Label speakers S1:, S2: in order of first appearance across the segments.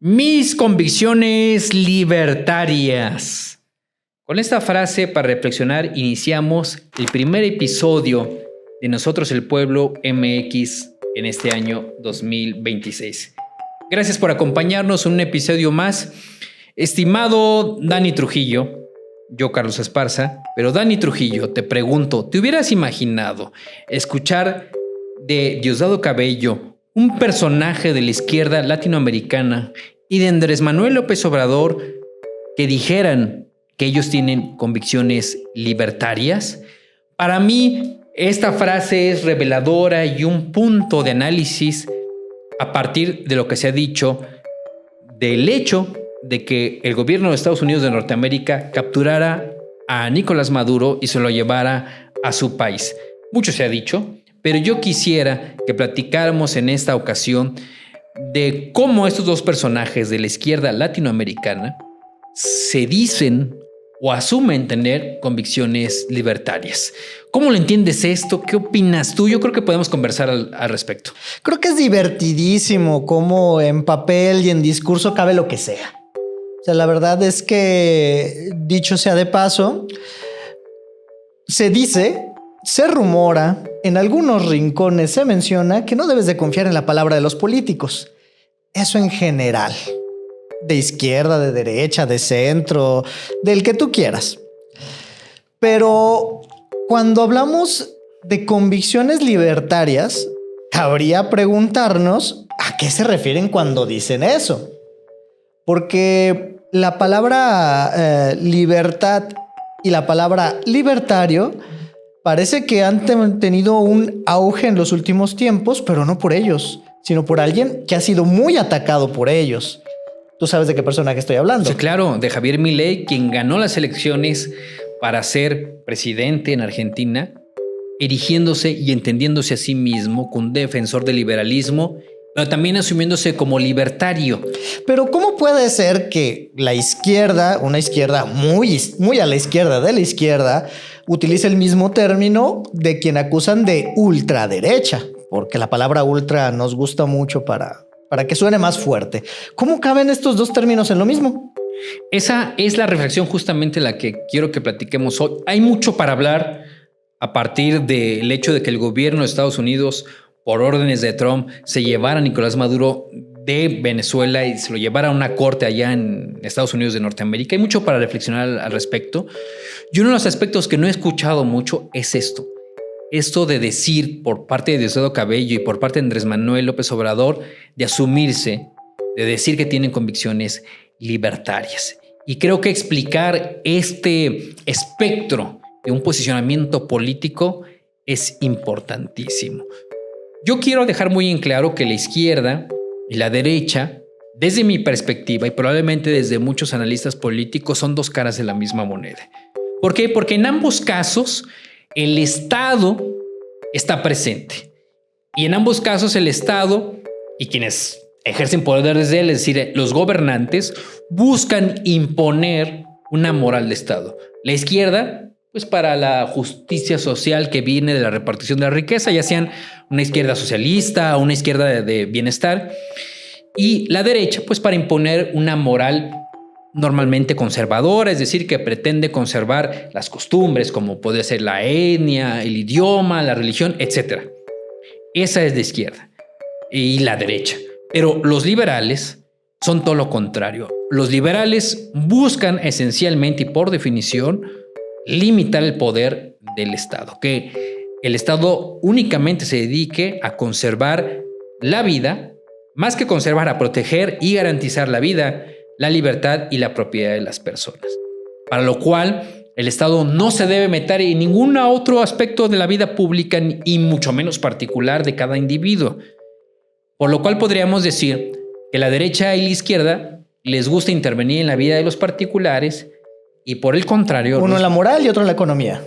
S1: Mis convicciones libertarias. Con esta frase para reflexionar iniciamos el primer episodio de Nosotros el Pueblo MX en este año 2026. Gracias por acompañarnos en un episodio más. Estimado Dani Trujillo, yo Carlos Esparza, pero Dani Trujillo, te pregunto, ¿te hubieras imaginado escuchar de Diosdado Cabello, un personaje de la izquierda latinoamericana, y de Andrés Manuel López Obrador, que dijeran que ellos tienen convicciones libertarias? Para mí, esta frase es reveladora y un punto de análisis a partir de lo que se ha dicho del hecho de que el gobierno de Estados Unidos de Norteamérica capturara a Nicolás Maduro y se lo llevara a su país. Mucho se ha dicho, pero yo quisiera que platicáramos en esta ocasión de cómo estos dos personajes de la izquierda latinoamericana se dicen o asumen tener convicciones libertarias. ¿Cómo lo entiendes esto? ¿Qué opinas tú? Yo creo que podemos conversar al respecto.
S2: Creo que es divertidísimo cómo en papel y en discurso cabe lo que sea. O sea, la verdad es que, dicho sea de paso, se dice, se rumora, en algunos rincones se menciona que no debes de confiar en la palabra de los políticos. Eso en general. De izquierda, de derecha, de centro, del que tú quieras. Pero cuando hablamos de convicciones libertarias, cabría preguntarnos a qué se refieren cuando dicen eso. Porque la palabra libertad y la palabra libertario parece que han tenido un auge en los últimos tiempos, pero no por ellos, sino por alguien que ha sido muy atacado por ellos. ¿Tú sabes de qué personaje estoy hablando?
S1: Sí, claro, de Javier Milei, quien ganó las elecciones para ser presidente en Argentina, erigiéndose y entendiéndose a sí mismo como un defensor del liberalismo, pero también asumiéndose como libertario.
S2: Pero ¿cómo puede ser que la izquierda, una izquierda muy a la izquierda de la izquierda, utilice el mismo término de quien acusan de ultraderecha? Porque la palabra ultra nos gusta mucho para que suene más fuerte. ¿Cómo caben estos dos términos en lo mismo?
S1: Esa es la reflexión justamente la que quiero que platiquemos hoy. Hay mucho para hablar a partir del hecho de que el gobierno de Estados Unidos, por órdenes de Trump, se llevara a Nicolás Maduro de Venezuela y se lo llevara a una corte allá en Estados Unidos de Norteamérica. Hay mucho para reflexionar al respecto. Y uno de los aspectos que no he escuchado mucho es esto. Esto de decir por parte de Diosdado Cabello y por parte de Andrés Manuel López Obrador, de asumirse, de decir que tienen convicciones libertarias. Y creo que explicar este espectro de un posicionamiento político es importantísimo. Yo quiero dejar muy en claro que la izquierda y la derecha, desde mi perspectiva y probablemente desde muchos analistas políticos, son dos caras de la misma moneda. ¿Por qué? Porque en ambos casos el Estado está presente. Y en ambos casos el Estado y quienes ejercen poder desde él, es decir, los gobernantes, buscan imponer una moral de Estado. La izquierda, pues para la justicia social que viene de la repartición de la riqueza, ya sean una izquierda socialista o una izquierda de bienestar. Y la derecha, pues para imponer una moral normalmente conservadora, es decir, que pretende conservar las costumbres, como puede ser la etnia, el idioma, la religión, etc. Esa es de izquierda y la derecha. Pero los liberales son todo lo contrario. Los liberales buscan esencialmente y por definición limitar el poder del Estado, que el Estado únicamente se dedique a conservar la vida, más que conservar, a proteger y garantizar la vida, la libertad y la propiedad de las personas. Para lo cual, el Estado no se debe meter en ningún otro aspecto de la vida pública y mucho menos particular de cada individuo. Por lo cual podríamos decir que la derecha y la izquierda les gusta intervenir en la vida de los particulares y por el contrario...
S2: Uno en la moral y otro en la economía.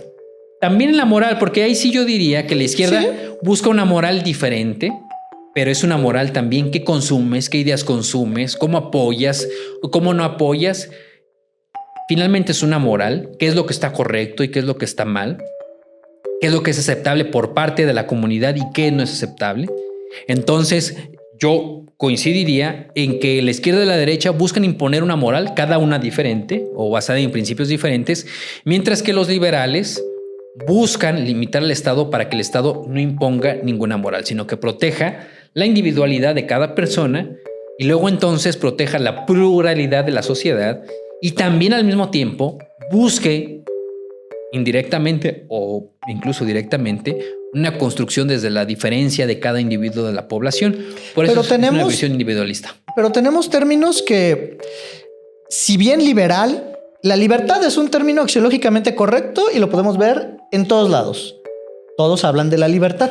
S1: También en la moral, porque ahí sí yo diría que la izquierda
S2: ¿Sí?
S1: busca una moral diferente, pero es una moral también qué consumes, qué ideas consumes, cómo apoyas o cómo no apoyas. Finalmente es una moral, qué es lo que está correcto y qué es lo que está mal, qué es lo que es aceptable por parte de la comunidad y qué no es aceptable. Entonces yo coincidiría en que la izquierda y la derecha buscan imponer una moral, cada una diferente o basada en principios diferentes, mientras que los liberales buscan limitar al Estado para que el Estado no imponga ninguna moral, sino que proteja la individualidad de cada persona y luego entonces proteja la pluralidad de la sociedad y también al mismo tiempo busque indirectamente o incluso directamente una construcción desde la diferencia de cada individuo de la población. Por eso es una visión individualista.
S2: Pero tenemos términos que, si bien liberal, la libertad es un término axiológicamente correcto y lo podemos ver en todos lados. Todos hablan de la libertad.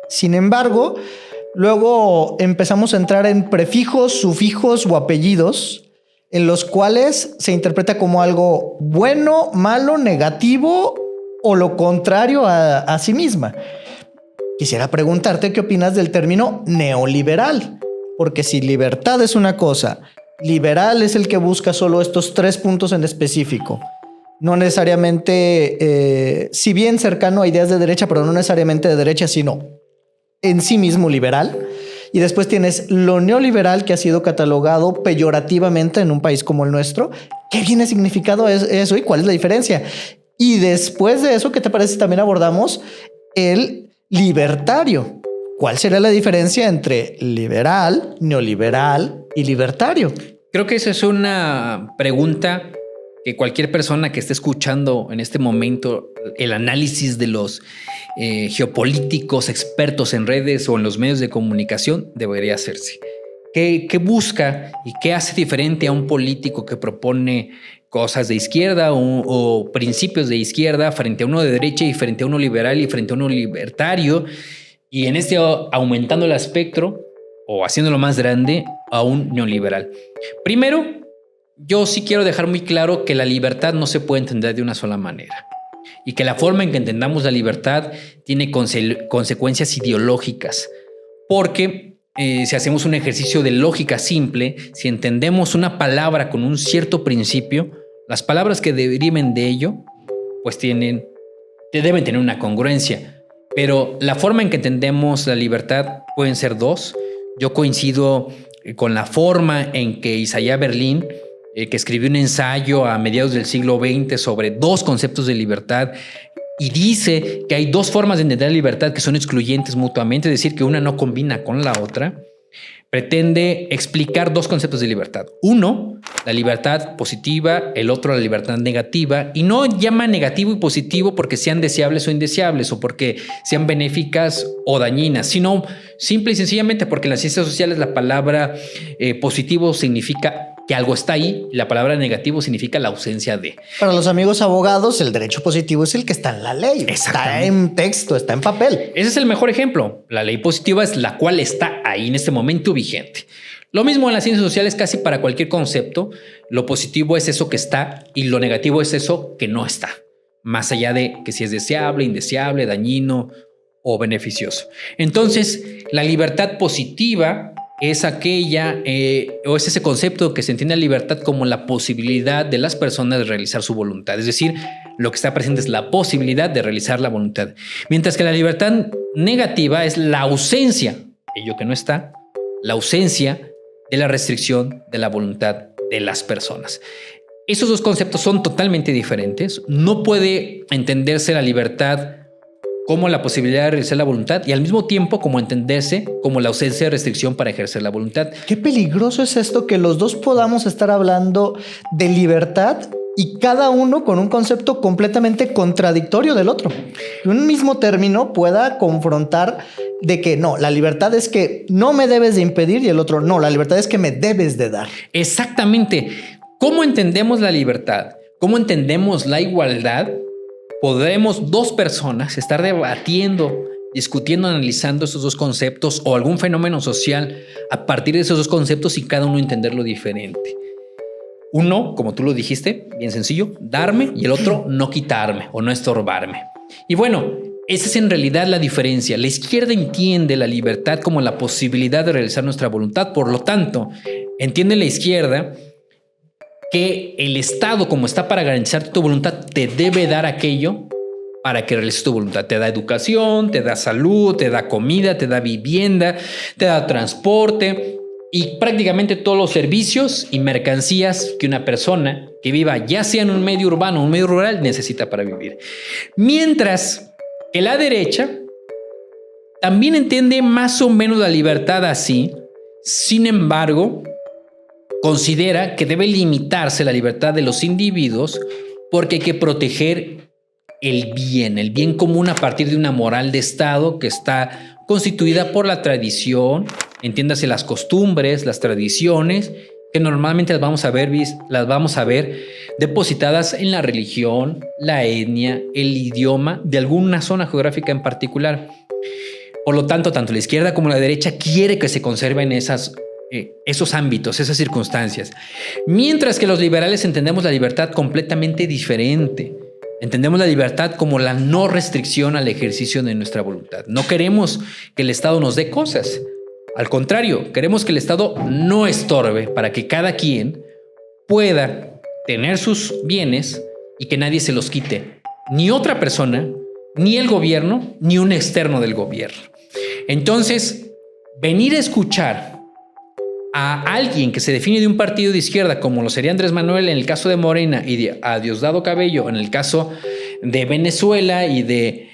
S2: Sin embargo, luego empezamos a entrar en prefijos, sufijos o apellidos en los cuales se interpreta como algo bueno, malo, negativo o lo contrario a sí misma. Quisiera preguntarte qué opinas del término neoliberal, porque si libertad es una cosa, liberal es el que busca solo estos 3 puntos en específico. No necesariamente, si bien cercano a ideas de derecha, pero no necesariamente de derecha, sino en sí mismo liberal. Y después tienes lo neoliberal, que ha sido catalogado peyorativamente en un país como el nuestro. ¿Qué viene significado eso y cuál es la diferencia? Y después de eso, ¿qué te parece si también abordamos el libertario? ¿Cuál sería la diferencia entre liberal, neoliberal y libertario?
S1: Creo que esa es una pregunta que cualquier persona que esté escuchando en este momento el análisis de los geopolíticos, expertos en redes o en los medios de comunicación debería hacerse. ¿Qué busca y qué hace diferente a un político que propone cosas de izquierda o principios de izquierda frente a uno de derecha y frente a uno liberal y frente a uno libertario? Y en este aumentando el espectro o haciéndolo más grande a un neoliberal. Primero, yo sí quiero dejar muy claro que la libertad no se puede entender de una sola manera y que la forma en que entendamos la libertad tiene consecuencias ideológicas, porque si hacemos un ejercicio de lógica simple, si entendemos una palabra con un cierto principio, las palabras que deriven de ello pues deben tener una congruencia, pero la forma en que entendemos la libertad pueden ser 2. Yo coincido con la forma en que Isaiah Berlin, que escribió un ensayo a mediados del siglo XX sobre 2 conceptos de libertad y dice que hay 2 formas de entender la libertad que son excluyentes mutuamente, es decir, que una no combina con la otra. Pretende explicar 2 conceptos de libertad. Uno, la libertad positiva, el otro, la libertad negativa, y no llama negativo y positivo porque sean deseables o indeseables o porque sean benéficas o dañinas, sino simple y sencillamente porque en las ciencias sociales la palabra positivo significa que algo está ahí, y la palabra negativo significa la ausencia de.
S2: Para los amigos abogados, el derecho positivo es el que está en la ley. Está en texto, está en papel.
S1: Ese es el mejor ejemplo. La ley positiva es la cual está ahí en este momento vigente. Lo mismo en las ciencias sociales, casi para cualquier concepto. Lo positivo es eso que está y lo negativo es eso que no está. Más allá de que si es deseable, indeseable, dañino o beneficioso. Entonces, la libertad positiva es aquella o es ese concepto que se entiende la libertad como la posibilidad de las personas de realizar su voluntad. Es decir, lo que está presente es la posibilidad de realizar la voluntad. Mientras que la libertad negativa es la ausencia, ello que no está, la ausencia de la restricción de la voluntad de las personas. Esos 2 conceptos son totalmente diferentes. No puede entenderse la libertad como la posibilidad de realizar la voluntad y al mismo tiempo como entenderse como la ausencia de restricción para ejercer la voluntad.
S2: Qué peligroso es esto que los 2 podamos estar hablando de libertad y cada uno con un concepto completamente contradictorio del otro. Que un mismo término pueda confrontar de que no, la libertad es que no me debes de impedir y el otro no, la libertad es que me debes de dar.
S1: Exactamente. ¿Cómo entendemos la libertad? ¿Cómo entendemos la igualdad? Podremos 2 personas estar debatiendo, discutiendo, analizando esos 2 conceptos o algún fenómeno social a partir de esos 2 conceptos y cada uno entenderlo diferente. Uno, como tú lo dijiste, bien sencillo, darme, y el otro, no quitarme o no estorbarme. Y bueno, esa es en realidad la diferencia. La izquierda entiende la libertad como la posibilidad de realizar nuestra voluntad. Por lo tanto, entiende la izquierda que el Estado, como está para garantizar tu voluntad, te debe dar aquello para que realices tu voluntad. Te da educación, te da salud, te da comida, te da vivienda, te da transporte y prácticamente todos los servicios y mercancías que una persona que viva ya sea en un medio urbano o un medio rural necesita para vivir. Mientras que la derecha también entiende más o menos la libertad así, sin embargo, considera que debe limitarse la libertad de los individuos porque hay que proteger el bien común a partir de una moral de Estado que está constituida por la tradición, entiéndase las costumbres, las tradiciones, que normalmente las vamos a ver depositadas en la religión, la etnia, el idioma de alguna zona geográfica en particular. Por lo tanto, tanto la izquierda como la derecha quiere que se conserven esos ámbitos, esas circunstancias. Mientras que los liberales entendemos la libertad completamente diferente. Entendemos la libertad como la no restricción al ejercicio de nuestra voluntad. No queremos que el Estado nos dé cosas. Al contrario, queremos que el Estado no estorbe para que cada quien pueda tener sus bienes y que nadie se los quite. Ni otra persona, ni el gobierno, ni un externo del gobierno. Entonces, venir a escuchar a alguien que se define de un partido de izquierda, como lo sería Andrés Manuel en el caso de Morena y a Diosdado Cabello en el caso de Venezuela y de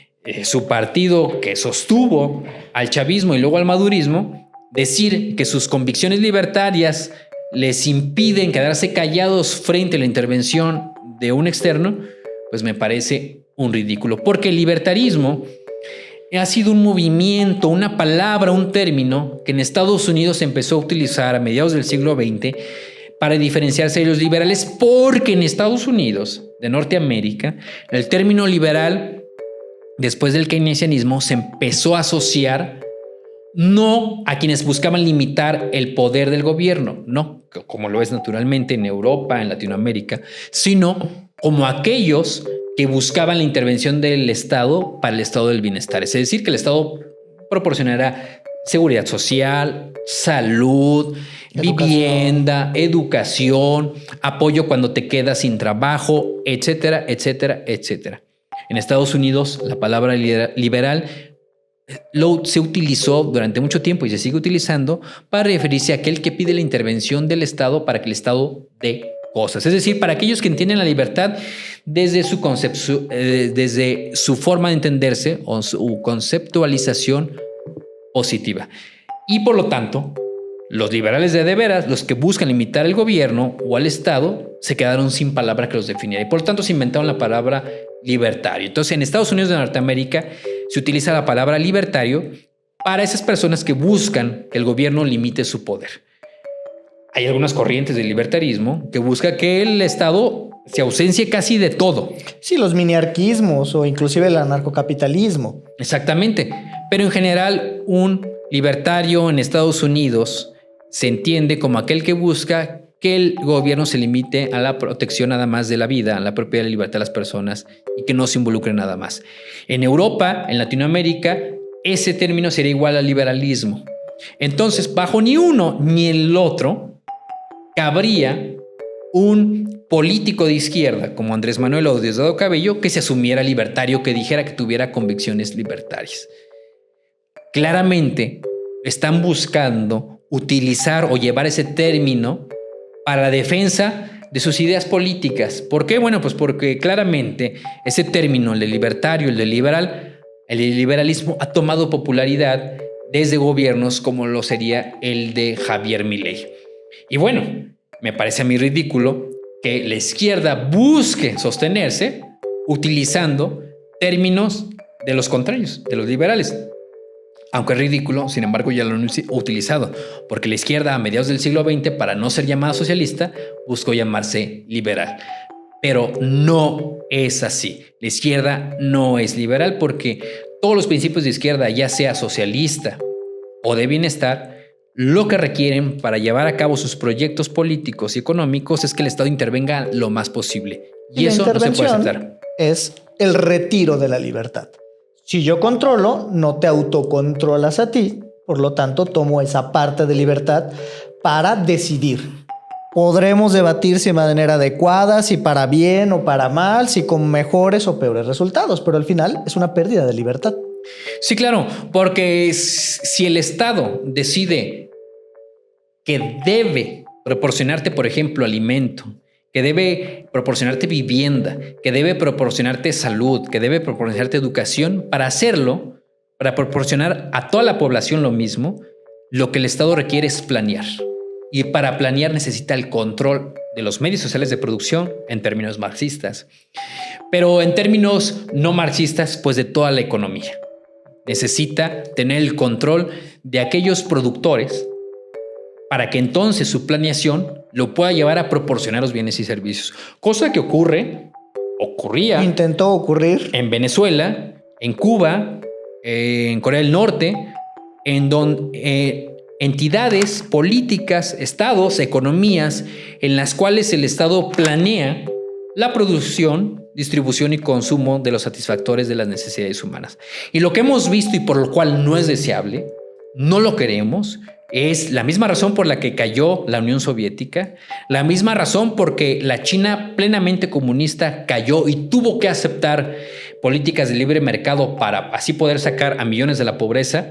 S1: su partido que sostuvo al chavismo y luego al madurismo, decir que sus convicciones libertarias les impiden quedarse callados frente a la intervención de un externo, pues me parece un ridículo, porque el libertarismo ha sido un movimiento, una palabra, un término que en Estados Unidos se empezó a utilizar a mediados del siglo XX para diferenciarse de los liberales, porque en Estados Unidos de Norteamérica el término liberal, después del keynesianismo, se empezó a asociar no a quienes buscaban limitar el poder del gobierno, no, como lo es naturalmente en Europa, en Latinoamérica, sino como aquellos que buscaban la intervención del Estado para el estado del bienestar. Es decir, que el Estado proporcionará seguridad social, salud, vivienda, educación, apoyo cuando te quedas sin trabajo, etcétera, etcétera, etcétera. En Estados Unidos, la palabra liberal se utilizó durante mucho tiempo y se sigue utilizando para referirse a aquel que pide la intervención del Estado para que el Estado dé cosas. Es decir, para aquellos que entienden la libertad desde su concepto, desde su forma de entenderse o su conceptualización positiva. Y por lo tanto, los liberales de veras, los que buscan limitar al gobierno o al Estado, se quedaron sin palabra que los definiera. Y por lo tanto se inventaron la palabra libertario. Entonces, en Estados Unidos de Norteamérica se utiliza la palabra libertario para esas personas que buscan que el gobierno limite su poder. Hay algunas corrientes del libertarismo que busca que el Estado se ausencie casi de todo.
S2: Sí, los miniarquismos o inclusive el anarcocapitalismo.
S1: Exactamente. Pero en general, un libertario en Estados Unidos se entiende como aquel que busca que el gobierno se limite a la protección nada más de la vida, a la propiedad y la libertad de las personas y que no se involucre nada más. En Europa, en Latinoamérica, ese término sería igual al liberalismo. Entonces, bajo ni uno ni el otro, cabría un político de izquierda como Andrés Manuel o Diosdado Cabello que se asumiera libertario, que dijera que tuviera convicciones libertarias. Claramente están buscando utilizar o llevar ese término para la defensa de sus ideas políticas. ¿Por qué? Bueno, pues porque claramente ese término, el de libertario, el de liberal, el de liberalismo ha tomado popularidad desde gobiernos como lo sería el de Javier Milei. Y bueno, me parece a mí ridículo que la izquierda busque sostenerse utilizando términos de los contrarios, de los liberales. Aunque es ridículo, sin embargo ya lo han utilizado, porque la izquierda a mediados del siglo XX, para no ser llamada socialista, buscó llamarse liberal. Pero no es así. La izquierda no es liberal porque todos los principios de izquierda, ya sea socialista o de bienestar, lo que requieren para llevar a cabo sus proyectos políticos y económicos es que el Estado intervenga lo más posible. Y eso no se puede aceptar.
S2: Es el retiro de la libertad. Si yo controlo, no te autocontrolas a ti, por lo tanto tomo esa parte de libertad para decidir. podremos debatir si de manera adecuada, si para bien o para mal, si con mejores o peores resultados, pero al final es una pérdida de libertad.
S1: Sí, claro, porque si el Estado decide que debe proporcionarte, por ejemplo, alimento, que debe proporcionarte vivienda, que debe proporcionarte salud, que debe proporcionarte educación, para hacerlo, para proporcionar a toda la población lo mismo, lo que el Estado requiere es planear. Y para planear necesita el control de los medios sociales de producción en términos marxistas, pero en términos no marxistas, pues de toda la economía. Necesita tener el control de aquellos productores para que entonces su planeación lo pueda llevar a proporcionar los bienes y servicios. Cosa que ocurría.
S2: Intentó ocurrir
S1: en Venezuela, en Cuba, en Corea del Norte, en donde entidades políticas, estados, economías, en las cuales el Estado planea la producción, distribución y consumo de los satisfactores de las necesidades humanas. Y lo que hemos visto y por lo cual no es deseable, no lo queremos, es la misma razón por la que cayó la Unión Soviética, la misma razón porque la China plenamente comunista cayó y tuvo que aceptar políticas de libre mercado para así poder sacar a millones de la pobreza.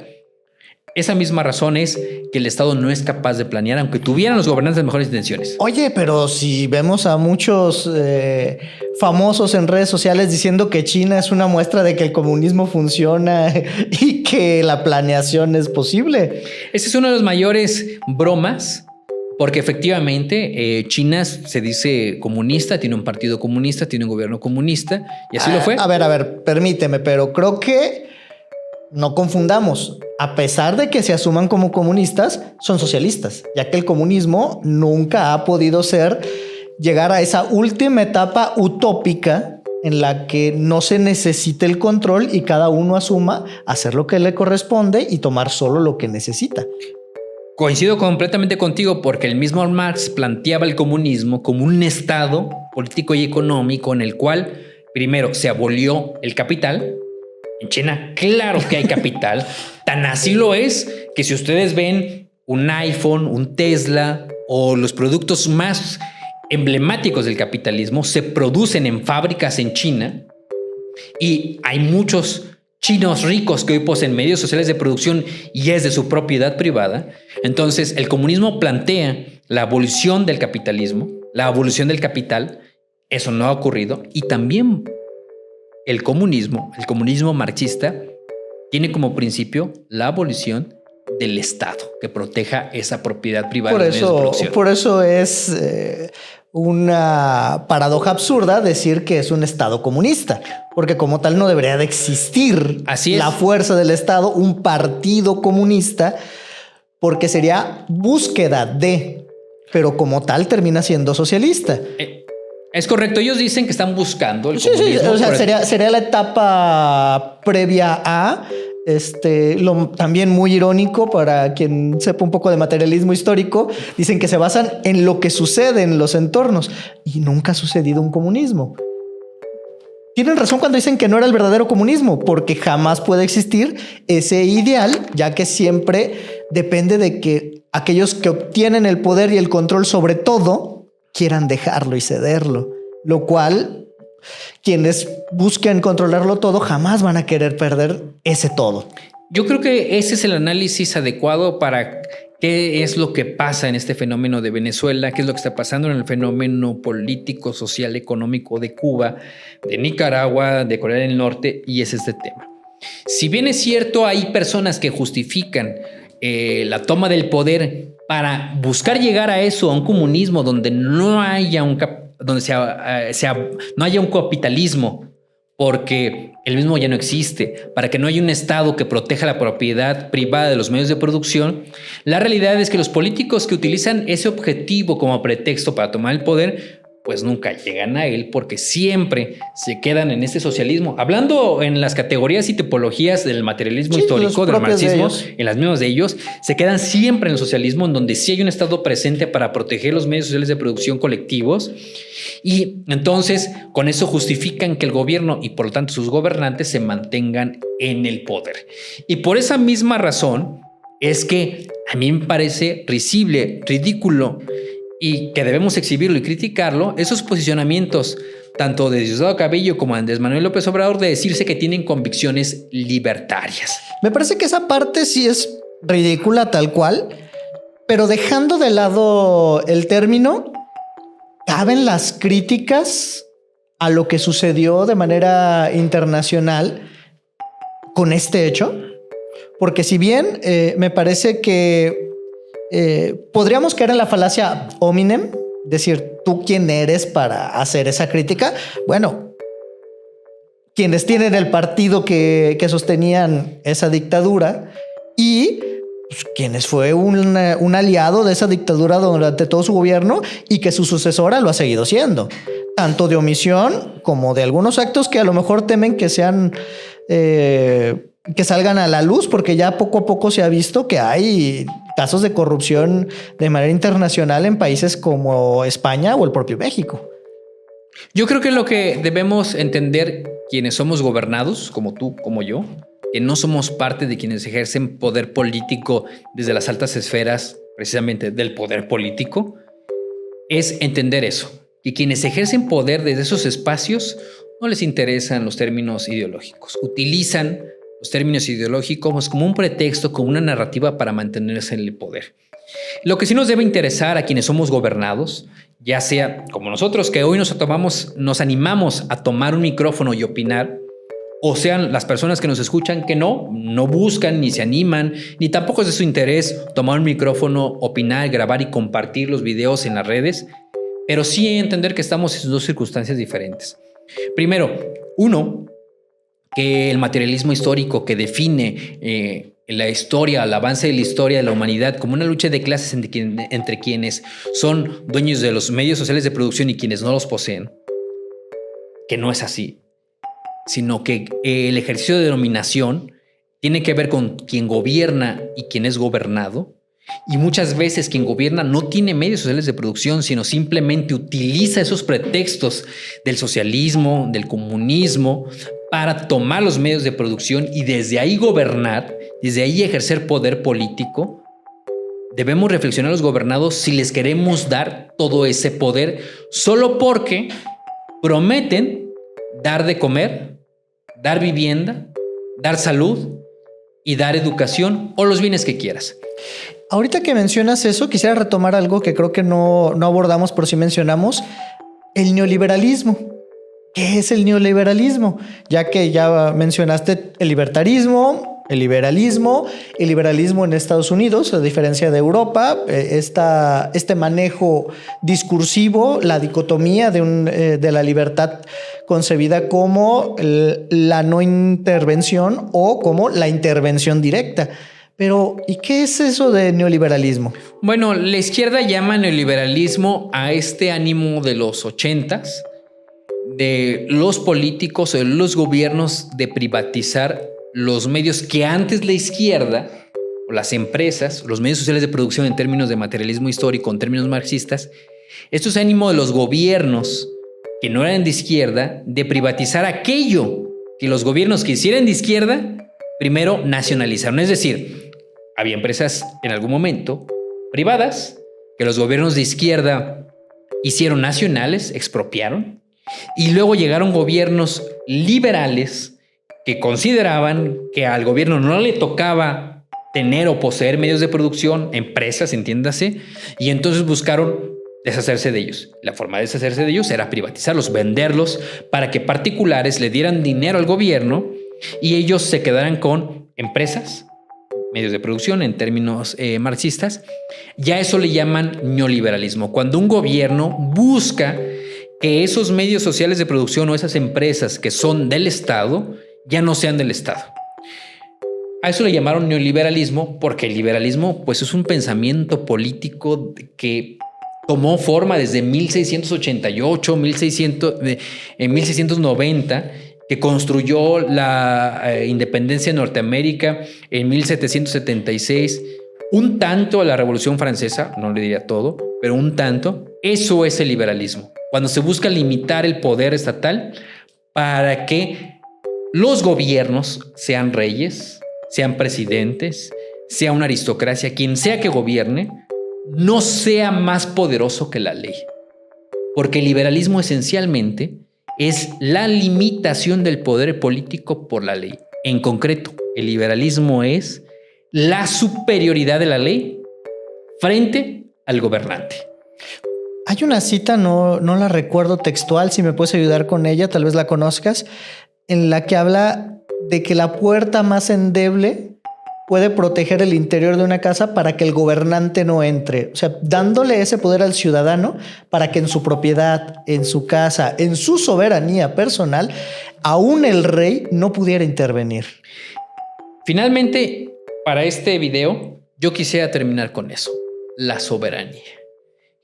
S1: Esa misma razón es que el Estado no es capaz de planear, aunque tuvieran los gobernantes mejores intenciones.
S2: Oye, pero si vemos a muchos famosos en redes sociales diciendo que China es una muestra de que el comunismo funciona y que la planeación es posible.
S1: Ese es uno de los mayores bromas, porque efectivamente China se dice comunista, tiene un partido comunista, tiene un gobierno comunista, y así lo fue.
S2: A ver, permíteme, pero creo que no confundamos. A pesar de que se asuman como comunistas, son socialistas, ya que el comunismo nunca ha podido llegar a esa última etapa utópica en la que no se necesita el control y cada uno asuma hacer lo que le corresponde y tomar solo lo que necesita.
S1: Coincido completamente contigo, porque el mismo Marx planteaba el comunismo como un estado político y económico en el cual primero se abolió el capital. En China, claro que hay capital. Tan así lo es que si ustedes ven un iPhone, un Tesla o los productos más emblemáticos del capitalismo, se producen en fábricas en China, y hay muchos chinos ricos que hoy poseen medios sociales de producción y es de su propiedad privada. Entonces, el comunismo plantea la abolición del capitalismo, la abolición del capital. Eso no ha ocurrido. Y también el comunismo marxista, tiene como principio la abolición del Estado, que proteja esa propiedad privada de medios de producción.
S2: Por eso es una paradoja absurda decir que es un Estado comunista, porque como tal no debería de existir la fuerza del Estado, un partido comunista, porque sería búsqueda de, pero como tal termina siendo socialista.
S1: Es correcto, ellos dicen que están buscando el comunismo.
S2: Sí, o sea, sería la etapa previa a también muy irónico para quien sepa un poco de materialismo histórico. Dicen que se basan en lo que sucede en los entornos y nunca ha sucedido un comunismo. Tienen razón cuando dicen que no era el verdadero comunismo, porque jamás puede existir ese ideal, ya que siempre depende de que aquellos que obtienen el poder y el control sobre todo quieran dejarlo y cederlo, lo cual quienes busquen controlarlo todo jamás van a querer perder ese todo.
S1: Yo creo que ese es el análisis adecuado para qué es lo que pasa en este fenómeno de Venezuela, qué es lo que está pasando en el fenómeno político, social, económico de Cuba, de Nicaragua, de Corea del Norte, y es este tema. Si bien es cierto, hay personas que justifican la toma del poder para buscar llegar a eso, a un comunismo donde no haya un capitalismo, porque el mismo ya no existe, para que no haya un Estado que proteja la propiedad privada de los medios de producción. La realidad es que los políticos que utilizan ese objetivo como pretexto para tomar el poder, pues nunca llegan a él, porque siempre se quedan en este socialismo. Hablando en las categorías y tipologías del materialismo histórico, del marxismo, en las mismas de ellos, se quedan siempre en el socialismo, en donde sí hay un Estado presente para proteger los medios sociales de producción colectivos. Y entonces con eso justifican que el gobierno y por lo tanto sus gobernantes se mantengan en el poder. Y por esa misma razón es que a mí me parece risible, ridículo y que debemos exhibirlo y criticarlo, esos posicionamientos, tanto de Diosdado Cabello como de Andrés Manuel López Obrador, de decirse que tienen convicciones libertarias.
S2: Me parece que esa parte sí es ridícula tal cual, pero dejando de lado el término, caben las críticas a lo que sucedió de manera internacional con este hecho, porque si bien me parece que podríamos caer en la falacia hominem, decir, ¿tú quién eres para hacer esa crítica? Bueno, quienes tienen el partido que sostenían esa dictadura y pues, quienes fue un aliado de esa dictadura durante todo su gobierno y que su sucesora lo ha seguido siendo, tanto de omisión como de algunos actos que a lo mejor temen que sean que salgan a la luz, porque ya poco a poco se ha visto que hay casos de corrupción de manera internacional en países como España o el propio México.
S1: Yo creo que lo que debemos entender quienes somos gobernados, como tú, como yo, que no somos parte de quienes ejercen poder político desde las altas esferas, precisamente del poder político, es entender eso, que quienes ejercen poder desde esos espacios no les interesan los términos ideológicos, utilizan los términos ideológicos como un pretexto, como una narrativa para mantenerse en el poder. Lo que sí nos debe interesar a quienes somos gobernados, ya sea como nosotros que hoy nos animamos a tomar un micrófono y opinar, o sean las personas que nos escuchan que no buscan ni se animan, ni tampoco es de su interés tomar un micrófono, opinar, grabar y compartir los videos en las redes, pero sí entender que estamos en dos circunstancias diferentes. Primero, uno, que el materialismo histórico que define la historia, el avance de la historia de la humanidad como una lucha de clases entre quienes son dueños de los medios sociales de producción y quienes no los poseen, que no es así, sino que el ejercicio de dominación tiene que ver con quien gobierna y quien es gobernado. Y muchas veces quien gobierna no tiene medios sociales de producción, sino simplemente utiliza esos pretextos del socialismo, del comunismo, para tomar los medios de producción y desde ahí gobernar, desde ahí ejercer poder político. Debemos reflexionar a los gobernados si les queremos dar todo ese poder solo porque prometen dar de comer, dar vivienda, dar salud y dar educación o los bienes que quieras.
S2: Ahorita que mencionas eso, quisiera retomar algo que creo que no abordamos, pero sí mencionamos, el neoliberalismo. ¿Qué es el neoliberalismo? Ya que ya mencionaste el libertarismo, el liberalismo en Estados Unidos, a diferencia de Europa, este manejo discursivo, la dicotomía de la libertad concebida como la no intervención o como la intervención directa. Pero, ¿y qué es eso de neoliberalismo?
S1: Bueno, la izquierda llama neoliberalismo a este ánimo de los 80s, de los políticos o de los gobiernos de privatizar los medios que antes la izquierda o las empresas, los medios sociales de producción en términos de materialismo histórico, en términos marxistas, esto es ánimo de los gobiernos que no eran de izquierda de privatizar aquello que los gobiernos que hicieran de izquierda primero nacionalizaron. Es decir, había empresas en algún momento privadas que los gobiernos de izquierda hicieron nacionales, expropiaron, y luego llegaron gobiernos liberales que consideraban que al gobierno no le tocaba tener o poseer medios de producción, empresas, entiéndase, y entonces buscaron deshacerse de ellos. La forma de deshacerse de ellos era privatizarlos, venderlos para que particulares le dieran dinero al gobierno y ellos se quedaran con empresas, medios de producción en términos marxistas. Ya eso le llaman neoliberalismo, cuando un gobierno busca que esos medios sociales de producción o esas empresas que son del Estado ya no sean del Estado. A eso le llamaron neoliberalismo porque el liberalismo pues, es un pensamiento político que tomó forma desde 1688, 1690, que construyó la independencia de Norteamérica en 1776, un tanto a la Revolución Francesa, no le diría todo, pero un tanto. Eso es el liberalismo, cuando se busca limitar el poder estatal para que los gobiernos sean reyes, sean presidentes, sea una aristocracia, quien sea que gobierne, no sea más poderoso que la ley. Porque el liberalismo esencialmente es la limitación del poder político por la ley. En concreto, el liberalismo es la superioridad de la ley frente al gobernante.
S2: Hay una cita, no la recuerdo textual, si me puedes ayudar con ella, tal vez la conozcas, en la que habla de que la puerta más endeble puede proteger el interior de una casa para que el gobernante no entre. O sea, dándole ese poder al ciudadano para que en su propiedad, en su casa, en su soberanía personal, aún el rey no pudiera intervenir.
S1: Finalmente, para este video, yo quisiera terminar con eso, la soberanía.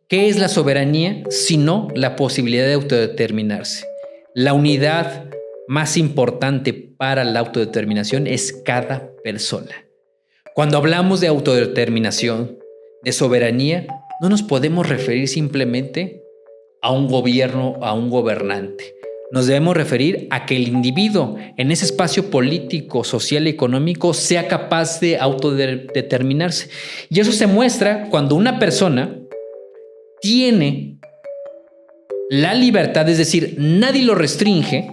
S1: ¿Qué es la soberanía? Sino la posibilidad de autodeterminarse. La unidad más importante para la autodeterminación es cada persona. Cuando hablamos de autodeterminación, de soberanía, no nos podemos referir simplemente a un gobierno, a un gobernante. Nos debemos referir a que el individuo en ese espacio político, social y económico sea capaz de autodeterminarse. Y eso se muestra cuando una persona tiene la libertad, es decir, nadie lo restringe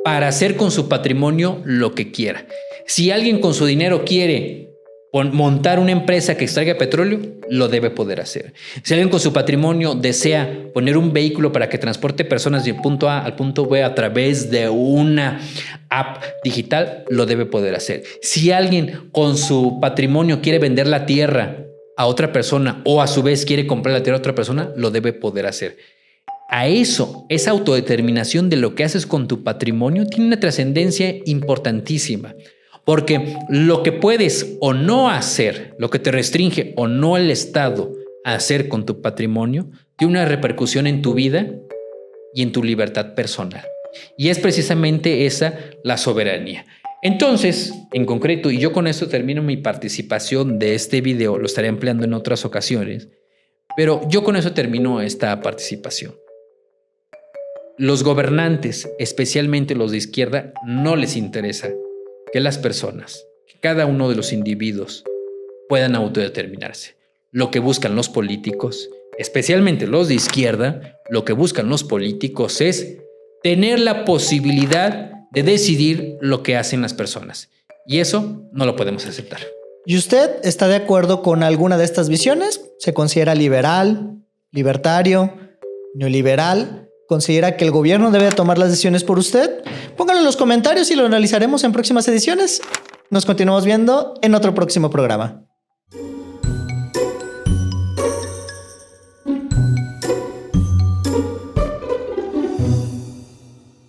S1: para hacer con su patrimonio lo que quiera. Si alguien con su dinero quiere montar una empresa que extraiga petróleo, lo debe poder hacer. Si alguien con su patrimonio desea poner un vehículo para que transporte personas del punto A al punto B a través de una app digital, lo debe poder hacer. Si alguien con su patrimonio quiere vender la tierra a otra persona o a su vez quiere comprar la tierra a otra persona, lo debe poder hacer. A eso, esa autodeterminación de lo que haces con tu patrimonio tiene una trascendencia importantísima. Porque lo que puedes o no hacer, lo que te restringe o no el Estado a hacer con tu patrimonio, tiene una repercusión en tu vida y en tu libertad personal. Y es precisamente esa la soberanía. Entonces, en concreto, y yo con esto termino mi participación de este video, lo estaré empleando en otras ocasiones, pero yo con eso termino esta participación. Los gobernantes, especialmente los de izquierda, no les interesa que las personas, que cada uno de los individuos puedan autodeterminarse. Lo que buscan los políticos, especialmente los de izquierda, lo que buscan los políticos es tener la posibilidad de decidir lo que hacen las personas. Y eso no lo podemos aceptar.
S2: ¿Y usted está de acuerdo con alguna de estas visiones? ¿Se considera liberal, libertario, neoliberal? ¿Considera que el gobierno debe tomar las decisiones por usted? Pónganlo en los comentarios y lo analizaremos en próximas ediciones. Nos continuamos viendo en otro próximo programa.